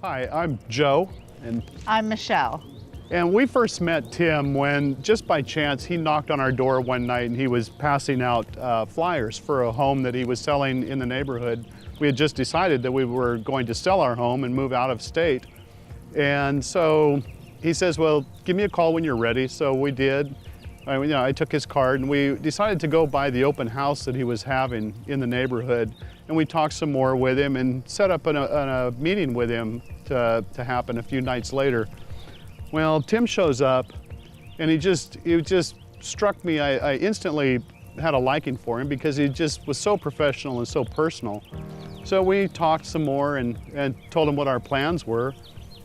Hi, I'm Joe. And I'm Michelle. And we first met Tim when, just by chance, he knocked on our door one night and he was passing out flyers for a home that he was selling in the neighborhood. We had just decided that we were going to sell our home and move out of state. And so he says, well, give me a call when you're ready. So we did. I took his card and we decided to go by the open house that he was having in the neighborhood. And we talked some more with him and set up a meeting with him to happen a few nights later. Well, Tim shows up and it just struck me. I instantly had a liking for him because he just was so professional and so personal. So we talked some more and told him what our plans were.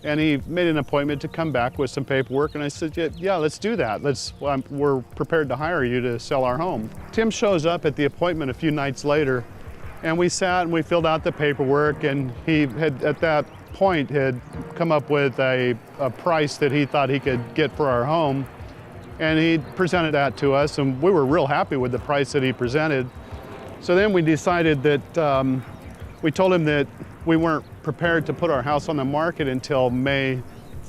And he made an appointment to come back with some paperwork. And I said, yeah, let's do that. We're prepared to hire you to sell our home. Tim shows up at the appointment a few nights later and we sat and we filled out the paperwork, and he had, at that point, had come up with a price that he thought he could get for our home. And he presented that to us, and we were real happy with the price that he presented. So then we decided that, we told him that we weren't prepared to put our house on the market until May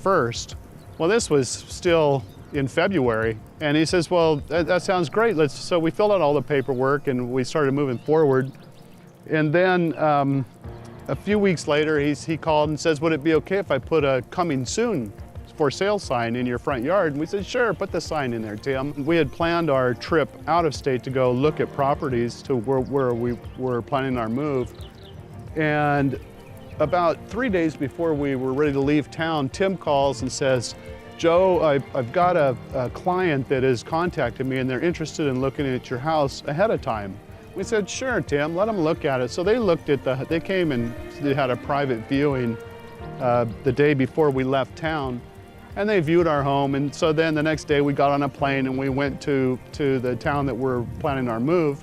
1st. Well, this was still in February. And he says, well, that sounds great. So we filled out all the paperwork and we started moving forward. And then a few weeks later, he called and says, would it be okay if I put a coming soon for sale sign in your front yard? And we said, sure, put the sign in there, Tim. We had planned our trip out of state to go look at properties to where we were planning our move. And about 3 days before we were ready to leave town, Tim calls and says, Joe, I've got a client that has contacted me and they're interested in looking at your house ahead of time. We said, sure, Tim, let them look at it. So they looked at they came and they had a private viewing the day before we left town, and they viewed our home. And so then the next day we got on a plane and we went to the town that we're planning our move.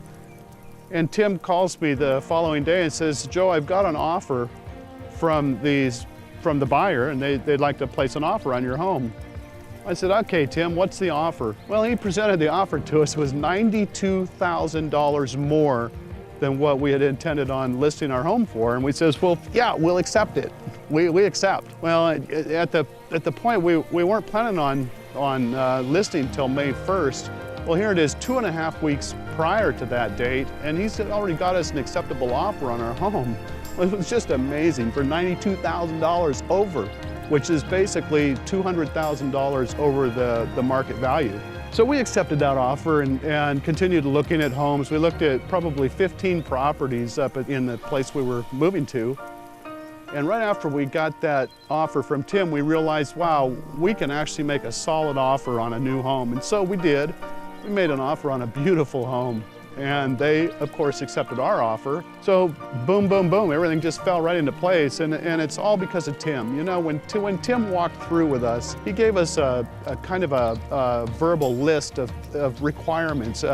And Tim calls me the following day and says, Joe, I've got an offer from the buyer, and they'd like to place an offer on your home. I said, okay, Tim, what's the offer? Well, he presented the offer to us. It was $92,000 more than what we had intended on listing our home for. And we says, well, yeah, we'll accept it. We accept. Well, at the point we weren't planning on listing till May 1st. Well, here it is 2.5 weeks prior to that date, and he's already got us an acceptable offer on our home. It was just amazing for $92,000 over, which is basically $200,000 over the market value. So we accepted that offer and continued looking at homes. We looked at probably 15 properties up in the place we were moving to. And right after we got that offer from Tim, we realized, wow, we can actually make a solid offer on a new home. And so we did. We made an offer on a beautiful home. And they, of course, accepted our offer. So boom, boom, boom, everything just fell right into place. And it's all because of Tim. You know, when Tim walked through with us, he gave us a kind of a verbal list of requirements.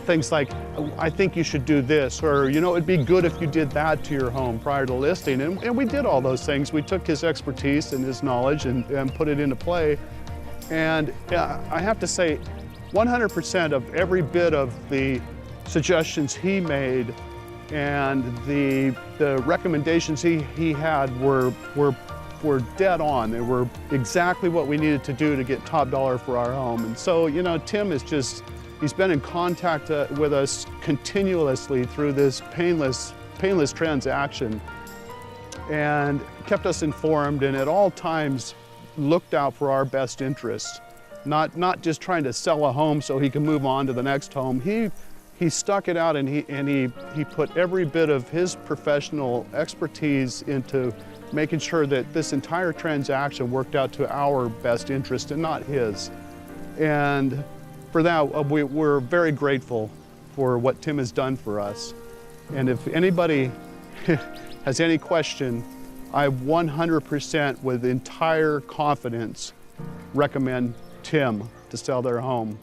Things like, I think you should do this, or, you know, it'd be good if you did that to your home prior to listing. And we did all those things. We took his expertise and his knowledge and put it into play. And I have to say, 100% of every bit of the suggestions he made and the recommendations he had were dead on. They were exactly what we needed to do to get top dollar for our home. And so, you know, Tim is he's been in contact with us continuously through this painless transaction, and kept us informed, and at all times looked out for our best interests. Not just trying to sell a home so he can move on to the next home. He stuck it out, and he put every bit of his professional expertise into making sure that this entire transaction worked out to our best interest and not his. And for that, we're very grateful for what Tim has done for us. And if anybody has any question, I 100% with entire confidence recommend Tim to sell their home.